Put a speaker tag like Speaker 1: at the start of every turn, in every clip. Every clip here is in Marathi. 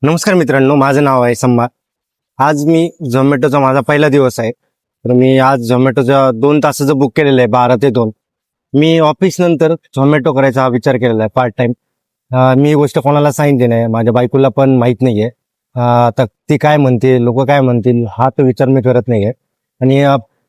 Speaker 1: नमस्कार मित्रांनो, माझं नाव आहे सम्मा. आज मी झोमॅटोचा माझा पहिला दिवस आहे. तर मी आज झोमॅटोच्या 2 तासाचं बुक केलेलं आहे, 12 ते 2. मी ऑफिस नंतर झोमॅटो करायचा हा विचार केलेला आहे पार्ट टाइम. मी ही गोष्ट कोणाला सांगितली नाही, माझ्या बायकोला पण माहीत नाही आहे. आता ती काय म्हणते, लोक काय म्हणतील, हा तो विचार मी करत नाही आहे. आणि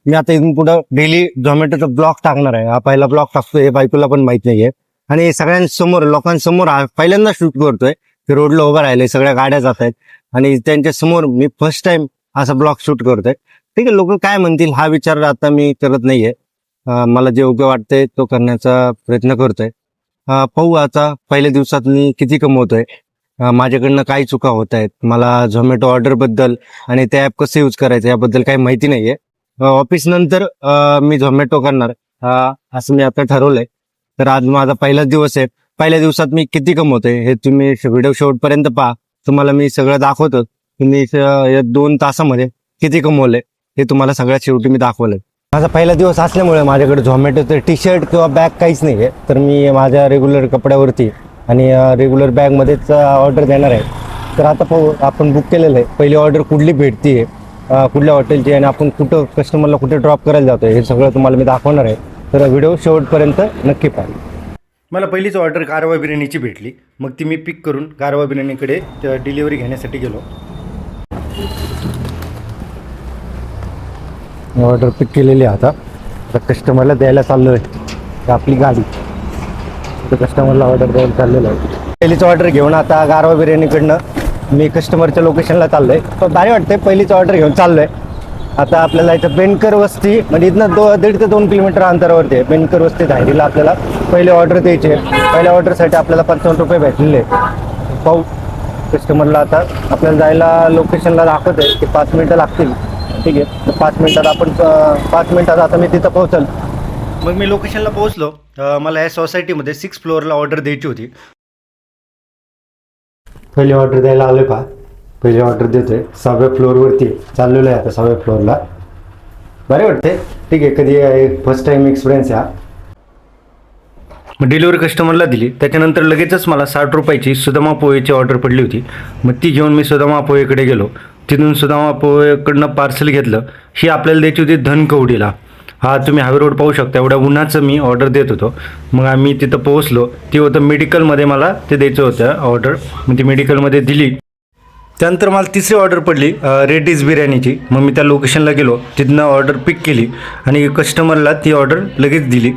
Speaker 1: मी आता इथून पुढं डेली झोमॅटोचा ब्लॉग टाकणार आहे. हा पहिला ब्लॉग टाकतोय, हे बायकोला पण माहीत नाही आहे. आणि सगळ्यांसमोर, लोकांसमोर हा पहिल्यांदा शूट करतोय. रोडला उभं राहिले, सगळ्या गाड्या जात आहेत आणि त्यांच्या समोर मी फर्स्ट टाइम असा ब्लॉग शूट करतोय. ठीक आहे, लोक काय म्हणतील हा विचार आता मी करत नाहीये. मला जे योग्य वाटतंय तो करण्याचा प्रयत्न करतोय. पाहू आता पहिल्या दिवसात मी किती कमवतोय, माझ्याकडनं काय चुका होत आहेत, मला झोमॅटो ऑर्डर बद्दल आणि ते ऍप कसं यूज करायचं याबद्दल काही माहिती नाहीये. ऑफिस नंतर मी झोमॅटो करणार असं मी आता ठरवलंय. तर आज माझा पहिलाच दिवस आहे. पहिल्या दिवसात मी किती कमवतोय हे तुम्ही व्हिडिओ शेवटपर्यंत पहा. तुम्हाला मी सगळं दाखवतो. तुम्ही या 2 तासामध्ये किती कमवले हे तुम्हाला सगळ्यात शेवटी मी दाखवलंय. माझा पहिला दिवस असल्यामुळे माझ्याकडे झोमॅटोचं टी शर्ट किंवा बॅग काहीच नाही आहे. तर मी माझ्या रेग्युलर कपड्यावरती आणि रेग्युलर बॅगमध्येच ऑर्डर देणार आहे. तर आता पाहू, आपण बुक केलेलं आहे. पहिली ऑर्डर कुठली भेटते, कुठल्या हॉटेलची आणि आपण कुठं कस्टमरला कुठे ड्रॉप करायला जातोय हे सगळं तुम्हाला मी दाखवणार आहे. तर व्हिडिओ शेवटपर्यंत नक्की पहा. मला पहिलीच ऑर्डर गारवा बिर्याणीची भेटली. मग ती मी पिक करून गारवा बिर्याणीकडे डिलिव्हरी घेण्यासाठी गेलो. ऑर्डर पिक केलेली आहे. आता कस्टमरला द्यायला चाललो आहे. आपली गाडी कस्टमरला ऑर्डर द्यायला चाललेलं आहे. पहिलीच ऑर्डर घेऊन आता गारवा बिर्याणीकडनं मी कस्टमरच्या लोकेशनला चाललो आहे. तर भारी वाटतंय, पहिलीच ऑर्डर घेऊन चाललो आहे. आता आपल्याला इथं बेनकर वस्ती म्हणजे इथनं 1.5 ते 2 किलोमीटर अंतरावरती आहे. बेनकर वस्ती धायरीला आपल्याला पहिले ऑर्डर द्यायची आहे. पहिल्या ऑर्डरसाठी आपल्याला 55 रुपये भेटलेले. पाहू कस्टमरला आता आपल्याला जायला लोकेशनला दाखवत आहे की 5 मिनटं लागतील. ठीक आहे, तर 5 मिनटात आपण 5 मिनटात आता मी तिथं पोहोचल. मग मी लोकेशनला पोहोचलो. मला या सोसायटीमध्ये 6 फ्लोअरला ऑर्डर द्यायची होती. पहिली ऑर्डर द्यायला आलोय पहा. पहिली ऑर्डर देतोय. 6व्या फ्लोअरवरती चाललेलो आहे आता. 6व्या फ्लोअरला बरे वाटते. ठीक आहे, कधी फर्स्ट टाइम एक्सपिरियन्स आहे हा. मग डिलिव्हरी कस्टमरला दिली. त्याच्यानंतर लगेचच मला 60 रुपयाची सुदामा पोहेची ऑर्डर पडली होती. मग ती घेऊन मी सुदामा पोहेकडे गेलो. तिथून सुदामा पोहेकडनं पार्सल घेतलं. ही आपल्याला द्यायची होती धनकवडीला. हा तुम्ही हायवे रोड पाहू शकता. एवढ्या उन्हाचं मी ऑर्डर देत होतो. मग आम्ही तिथं पोहोचलो. ती होतं मेडिकलमध्ये, मला ते द्यायचं होतं ऑर्डर. मग ती मेडिकलमध्ये दिली. त्यानंतर मला तिसरी ऑर्डर पडली रेड्डीज बिर्याणीची. मग मी त्या लोकेशनला गेलो, तिथनं ऑर्डर पिक केली आणि कस्टमरला ती ऑर्डर लगेच दिली.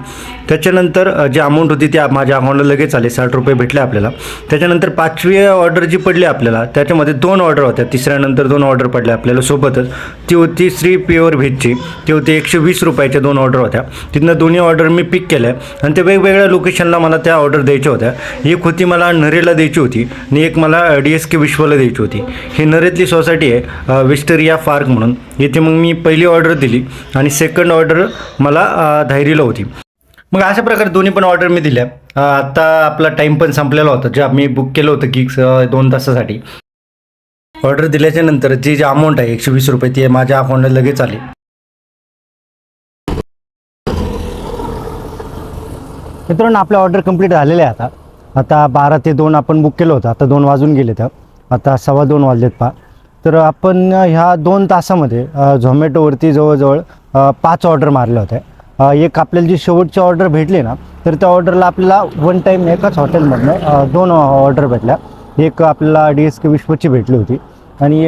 Speaker 1: त्याच्यानंतर जी अमाऊंट होती ती माझ्या अकाउंटला लगेच आली. 60 रुपये भेटले आपल्याला. त्याच्यानंतर 5वी ऑर्डर जी पडली आपल्याला, त्याच्यामध्ये 2 ऑर्डर होत्या. तिसऱ्यानंतर 2 ऑर्डर पडल्या आपल्याला सोबतच. ती होती श्री प्युअर व्हेजची. ती होती 120 रुपयाच्या 2 ऑर्डर होत्या. तिथनं दोन्ही ऑर्डर मी पिक केल्या आणि ते वेगवेगळ्या लोकेशनला मला त्या ऑर्डर द्यायच्या होत्या. एक होती मला नरेला द्यायची होती आणि एक मला DSK विश्वला द्यायची होती. ही नरेतली सोसायटी आहे, विस्टरिया पार्क म्हणून. येथे मग मी पहिली ऑर्डर दिली आणि सेकंड ऑर्डर मला धायरीला होती. मग अशा प्रकारे दोन्ही पण ऑर्डर मी दिल्या. आता आपला टाईम पण संपलेला होता, जे मी बुक केलं होतं की 2 तासासाठी. ऑर्डर दिल्याच्या नंतर जी अमाऊंट आहे 120 रुपये ती माझ्या अकाउंटला लगेच आली. मित्रांनो, आपल्या ऑर्डर कंप्लीट झालेले आहे. आता 12 ते 2 आपण बुक केलं होतं. आता 2 वाजून गेले. तर आता 2:15 वाजलेत पहा. तर आपण ह्या 2 तासामध्ये झोमॅटोवरती जवळजवळ 5 ऑर्डर मारल्या होत्या. एक आपल्याला जी शेवटची ऑर्डर भेटली ना, तर त्या ऑर्डरला आपल्याला वन टाईम एकाच हॉटेलमधनं 2 ऑर्डर भेटल्या. एक आपल्याला DSK विश्वची भेटली होती आणि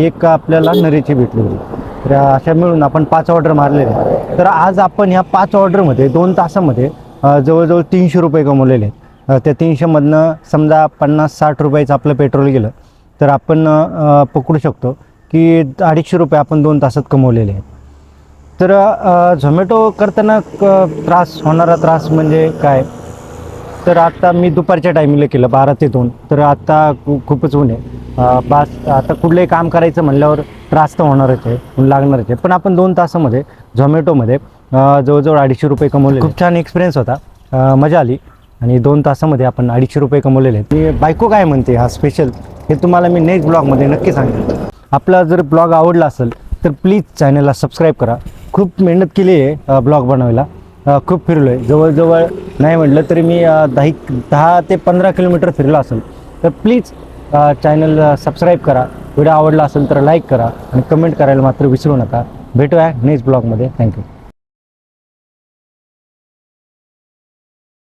Speaker 1: एक आपल्याला नरेची भेटली होती. तर अशा मिळून आपण 5 ऑर्डर मारलेले आहेत. तर आज आपण ह्या 5 ऑर्डरमध्ये 2 तासामध्ये जवळजवळ 300 रुपये कमवलेले आहेत. त्या 300मधनं समजा 50-60 रुपयाचं आपलं पेट्रोल गेलं तर आपण पकडू शकतो की 250 रुपये आपण 2 तासात कमवलेले आहेत. तर झोमॅटो करताना होणारा त्रास म्हणजे काय, तर आता मी दुपारच्या टायमिंगला केलं 12 ते 2. तर आता खूपच ऊन आहे. आता कुठलंही काम करायचं म्हणल्यावर त्रास तर होणारच आहे, ऊन लागणारच आहे. पण आपण 2 तासामध्ये झोमॅटोमध्ये जवळजवळ 250 रुपये कमवले. खूप छान एक्सपिरियन्स होता, मजा आली. आणि 2 तासामध्ये आपण 250 रुपये कमवलेले आहेत. मी बायको काय म्हणते हा स्पेशल हे तुम्हाला मी नेक्स्ट ब्लॉगमध्ये नक्की सांगेन. आपला जर ब्लॉग आवडला असेल तर प्लीज चॅनलला सबस्क्राईब करा. खूप मेहनत केली आहे ब्लॉग बनवायला. खूप फिरलो आहे. जवळजवळ नाही म्हटलं तरी मी 10 ते 15 किलोमीटर फिरलो असेल. तर प्लीज चॅनल सबस्क्राईब करा. व्हिडिओ आवडला असेल तर लाईक करा आणि कमेंट करायला मात्र विसरू नका. भेटूया नेक्स्ट ब्लॉगमध्ये. थँक्यू.